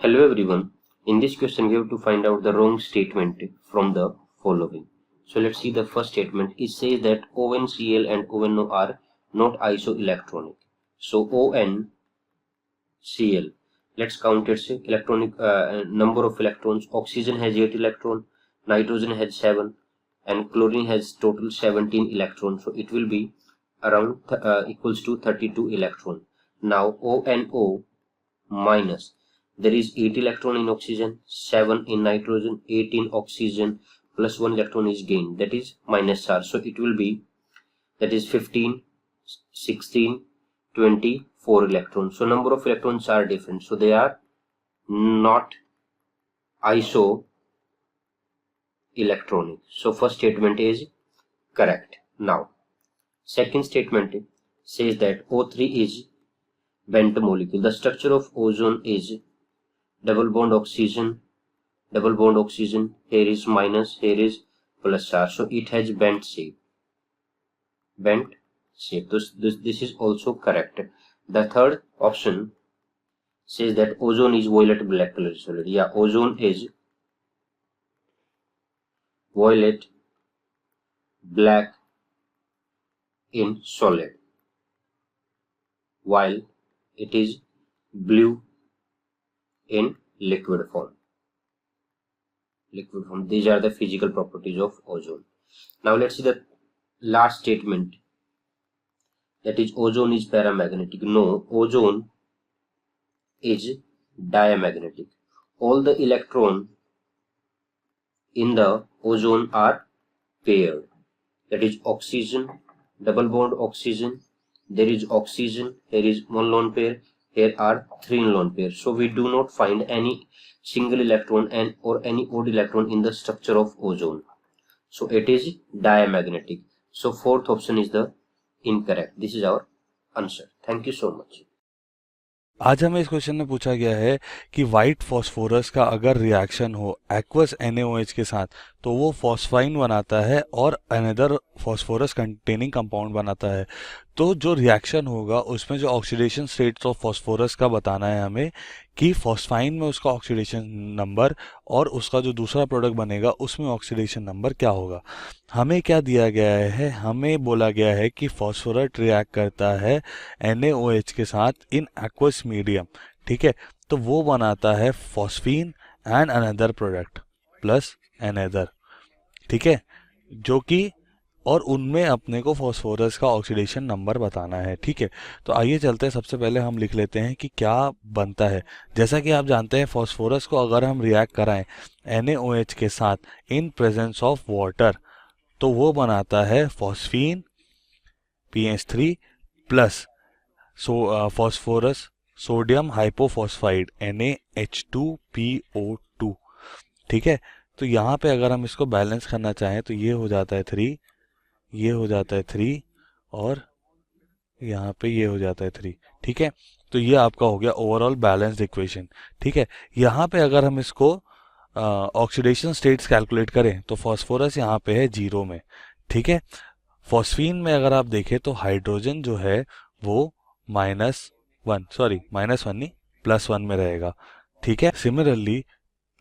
Hello everyone. In this question we have to find out the wrong statement from the following. So let's see the first statement. It says that OnCl and ONO are not isoelectronic. So OnCl, let's count its electronic number of electrons. Oxygen has 8 electrons, nitrogen has 7 and chlorine has total 17 electrons. So it will be around equals to 32 electron. Now ONO minus, there is 8 electron in oxygen, 7 in nitrogen, 8 in oxygen, plus 1 electron is gained, that is minus charge. So it will be, that is 15, 16, 24 electrons. So number of electrons are different, so they are not isoelectronic. So first statement is correct. Now second statement says that O3 is bent molecule. The structure of ozone is double bond oxygen, here is minus, here is plus charge, so it has bent shape. This is also correct. The third option says that ozone is violet black color solid. Yeah, ozone is violet black in solid, while it is blue in liquid form. These are the physical properties of ozone. Now let's see the last statement, that is ozone is paramagnetic. No, ozone is diamagnetic. All the electrons in the ozone are paired, that is oxygen, double bond oxygen, there is oxygen, here is one lone pair, here are 3 lone pairs. So we do not find any single electron or any odd electron in the structure of ozone. So it is diamagnetic. So fourth option is the incorrect. This is our answer. Thank you so much. आज हमें इस question में पूछा गया है कि white phosphorus का अगर रिएक्शन हो एक्वस NaOH के साथ तो वो फॉस्फाइन बनाता है और अनदर फॉस्फोरस कंटेनिंग कंपाउंड बनाता है। तो जो रिएक्शन होगा उसमें जो ऑक्सीडेशन स्टेट्स ऑफ फॉस्फोरस का बताना है हमें कि फॉस्फाइन में उसका ऑक्सीडेशन नंबर और उसका जो दूसरा प्रोडक्ट बनेगा उसमें ऑक्सीडेशन नंबर क्या होगा। हमें क्या दिया गया है, हमें बोला गया है कि फॉस्फोरस रिएक्ट करता है NaOH के साथ इन एक्वस मीडियम, ठीक है, तो वो बनाता है phosphine and another product plus another, ठीक है, जो कि और उनमें अपने को फॉस्फोरस का ऑक्सीडेशन नंबर बताना है, ठीक है। तो आइए चलते हैं, सबसे पहले हम लिख लेते हैं कि क्या बनता है। जैसा कि आप जानते हैं फॉस्फोरस को अगर हम रिएक्ट कराएं NaOH के साथ इन प्रेजेंस ऑफ वाटर तो वो बनाता है phosphine PH3 plus phosphorus sodium hypophosphite NaH2PO2, ठीक है। तो यहाँ पे अगर हम इसको बैलेंस करना चाहें तो ये हो जाता है 3, ये हो जाता है 3 और यहाँ पे ये हो जाता है 3, ठीक है। तो ये आपका हो गया ओवरऑल बैलेंस्ड इक्वेशन, ठीक है। यहाँ पे अगर हम इसको ऑक्सीडेशन स्टेट्स कैलकुलेट करें तो फॉस्फोरस यहाँ पे है 0 में, ठीक है। फॉस्फीन में अगर आप देखें तो हाइड्रोजन जो है वो -1 नहीं +1 में रहेगा, ठीक है। सिमिलरली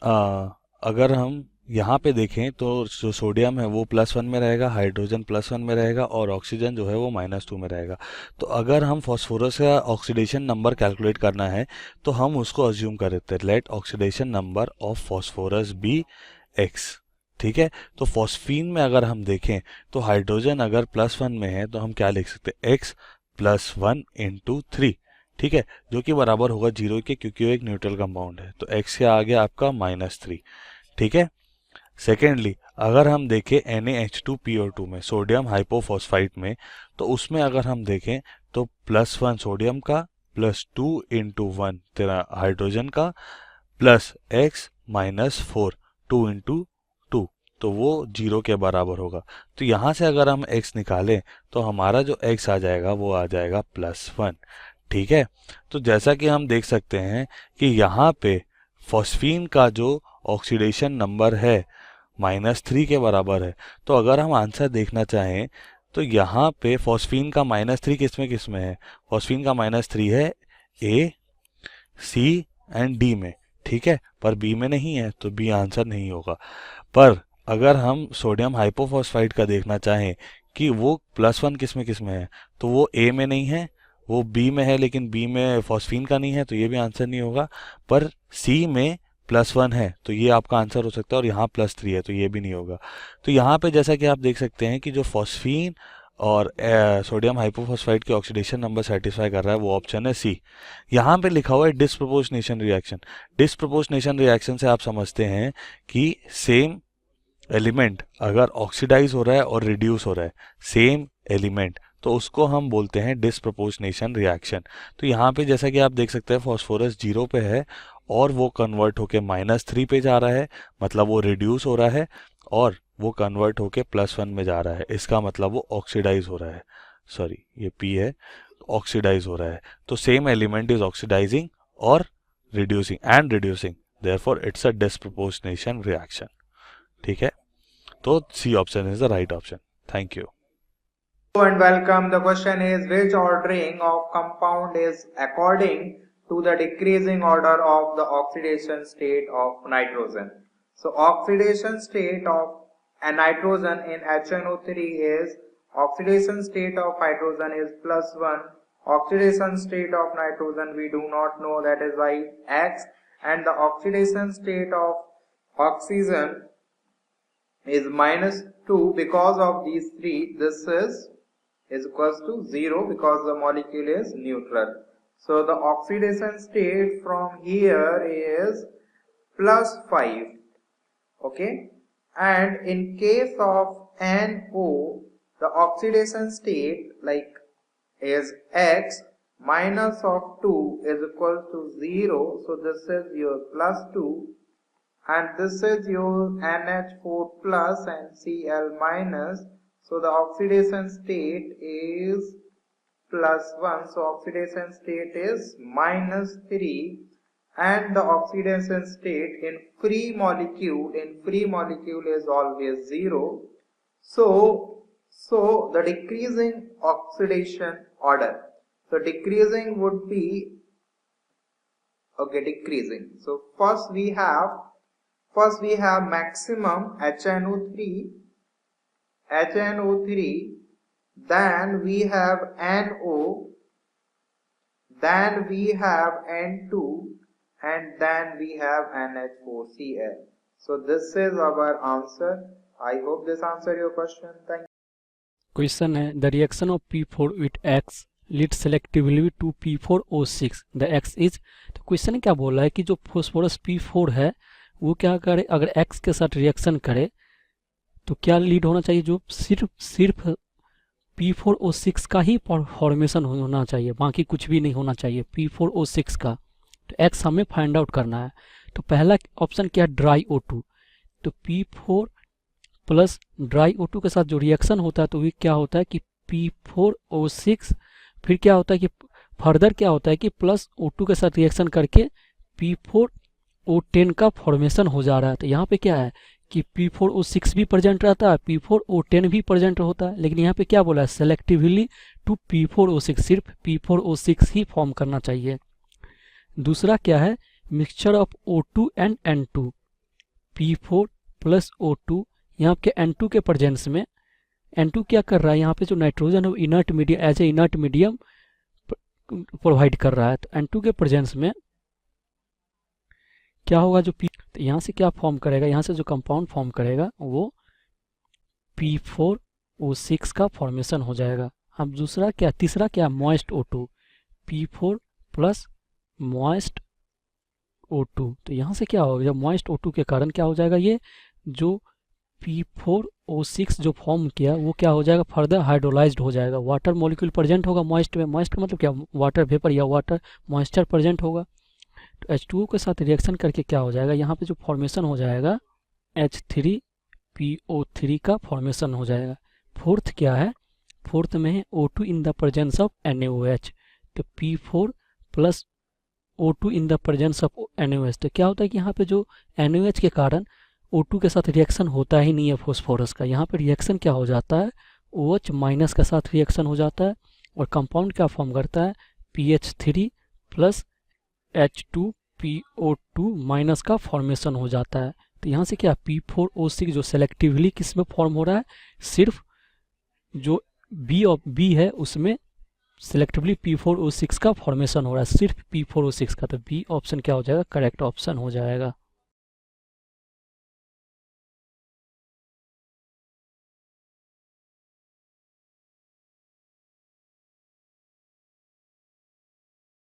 अगर हम यहाँ पे देखें तो जो सोडियम है वो +1 में रहेगा, हाइड्रोजन +1 में रहेगा और ऑक्सीजन जो है वो -2 में रहेगा। तो अगर हम फॉस्फोरस का ऑक्सीडेशन नंबर कैलकुलेट करना है तो हम उसको अज्यूम कर देते हैं let oxidation number of phosphorus be x, ठीक है। तो फॉस्फीन में अगर हम देखें तो हाइड्रोजन अगर +1 में है तो हम क्या लिख सकते हैं, x +1 × 3, ठीक है, जो कि बराबर होगा 0 के, क्योंकि वो एक न्यूट्रल कंपाउंड है। तो x के आगे आपका -3, ठीक है। सेकेंडली अगर हम देखें NaH2PO2 में सोडियम हाइपोफॉस्फाइड में तो उसमें अगर हम देखें तो +1 सोडियम का +2 × 1 तेरा हाइड्रोजन का प्लस x -4 2 × 2, तो वो 0 के बराबर होगा। तो यहाँ से अगर हम x निकालें तो हमारा जो x आ जाएगा वो आ जाएगा +1, ठीक है। तो जैसा कि हम देख सकते हैं कि यहाँ पे फॉस्फीन का जो ऑक्सीडेशन नंबर है -3 के बराबर है। तो अगर हम आंसर देखना चाहें तो यहाँ पे फॉस्फीन का -3 किस में है, फॉस्फीन का -3 है A, C एंड D में, ठीक है, पर बी में नहीं है तो बी आंसर नहीं होगा। पर अगर हम सोडियम हाइपोफॉस्फाइड का देखना चाहें कि वो +1 किस में है, तो वो ए में नहीं है, वो बी में है, लेकिन बी में फॉस्फीन का नहीं है तो ये भी आंसर नहीं होगा। पर सी में +1 है तो ये आपका आंसर हो सकता है, और यहाँ +3 है तो ये भी नहीं होगा। तो यहाँ पे जैसा कि आप देख सकते हैं कि जो फॉस्फीन और सोडियम हाइपोफॉस्फाइड के ऑक्सीडेशन नंबर सेटिस्फाई कर रहा है वो ऑप्शन है सी। यहाँ पे लिखा हुआ है डिस्प्रपोर्शनेशन रिएक्शन। डिस्प्रपोर्शनेशन रिएक्शन से आप समझते हैं कि सेम एलिमेंट अगर ऑक्सीडाइज हो रहा है और रिड्यूस हो रहा है, सेम एलिमेंट, तो उसको हम बोलते हैं डिस्प्रपोर्शनेशन रिएक्शन। तो यहाँ पे जैसा कि आप देख सकते हैं फॉस्फोरस 0 पे है और वो कन्वर्ट होके -3 पे जा रहा है, मतलब वो रिड्यूस हो रहा है, और वो कन्वर्ट होके +1 में जा रहा है, इसका मतलब वो ऑक्सीडाइज हो रहा है। सॉरी, ये पी है, ऑक्सीडाइज हो रहा है। तो सेम एलिमेंट इज ऑक्सीडाइजिंग और reducing and reducing, therefore it's a disproportionation reaction. ठीक है, तो C option is the right option. Thank you. Hello and welcome. The question is, which ordering of compound is according to the decreasing order of the oxidation state of nitrogen? So oxidation state of a nitrogen in HNO3 is, oxidation state of hydrogen is +1, oxidation state of nitrogen we do not know, that is why X, and the oxidation state of oxygen is -2. Because of these three, this is equals to 0 because the molecule is neutral. So the oxidation state from here is +5. Okay, and in case of NO, the oxidation state like is X, minus of 2 is equal to 0. So this is your +2, and this is your NH4 plus and Cl minus. So the oxidation state is +1. So oxidation state is -3, and the oxidation state in free molecule is always 0. So the decreasing oxidation order. So decreasing would be, okay, decreasing. So first we have maximum HNO3, then we have NO, then we have N2, and then we have NH4Cl. So this is our answer. I hope this answered your question. Thank you. Question है, the reaction of P4 with X leads selectively to P4O6. The X is, तो question क्या बोल रहा है कि जो phosphorus P4 है वो क्या करे, अगर X के साथ रिएक्शन करे तो क्या लीड होना चाहिए, जो सिर्फ P4O6 का ही फॉर्मेशन होना चाहिए, बाकी कुछ भी नहीं होना चाहिए P4O6 का। तो X हमें फाइंड आउट करना है। तो पहला ऑप्शन क्या है, ड्राई O2। तो P4 प्लस ड्राई O2 के साथ जो रिएक्शन होता है तो ये क्या होता है कि P4O6, फिर क्या होता है कि फर्दर क्या होता है कि प्लस O2 के साथ रिएक्शन करके P4O10 का फॉर्मेशन हो जा रहा है। तो यहाँ पे क्या है कि P4O6 भी प्रेजेंट रहता है, P4O10 भी प्रेजेंट होता है, लेकिन यहाँ पे क्या बोला है, सेलेक्टिवली टू P4O6, सिर्फ P4O6 ही फॉर्म करना चाहिए। दूसरा क्या है, mixture of O2 and N2, P4 plus O2, यहाँ पे N2 के प्रेजेंस में N2 क्या कर रहा है, यहाँ पे जो नाइट्रोजन है वो inert medium, as a inert medium provide कर रहा है। तो N2 के प्रेजेंस में क्या होगा, जो तो यहाँ से क्या फॉर्म करेगा, यहाँ से जो कंपाउंड फॉर्म करेगा वो P4O6 का फॉर्मेशन हो जाएगा। अब दूसरा क्या, तीसरा क्या, moist O2, P4 plus moist O2। तो यहाँ से क्या होगा, जब मॉइस्ट O2 के कारण क्या हो जाएगा, ये जो P4O6 जो फॉर्म किया वो क्या हो जाएगा, फर्दर हाइड्रोलाइज्ड हो जाएगा। वाटर मॉलिक्यूल प्रेजेंट होगा मॉइस्ट में, मॉइस्ट का मतलब क्या, वाटर वेपर या वाटर मॉइस्चर प्रेजेंट होगा। तो H2O के साथ रिएक्शन करके क्या हो जाएगा, यहाँ पे जो फॉर्मेशन हो जाएगा H3PO3 का फॉर्मेशन हो जाएगा। फोर्थ क्या है, फोर्थ में है O2 in the presence of NaOH। तो P4 plus O2 in the presence of NaOH। तो क्या होता है कि यहाँ पे जो NaOH के कारण O2 के साथ रिएक्शन होता ही नहीं है फॉस्फोरस का, यहाँ पे रिएक्शन क्या हो जाता है, OH माइनस के साथ रिएक्शन हो जाता है और कंपाउंड क्या फॉर्म करता है, PH3 plus H2 PO2 minus का फॉर्मेशन हो जाता है। तो यहाँ से क्या P4O6 जो सेलेक्टिवली किस में फॉर्म हो रहा है, सिर्फ जो बी है उसमें सेलेक्टिवली P4O6 का फॉर्मेशन हो रहा है, सिर्फ P4O6 का। तो बी ऑप्शन क्या हो जाएगा, करेक्ट ऑप्शन हो जाएगा।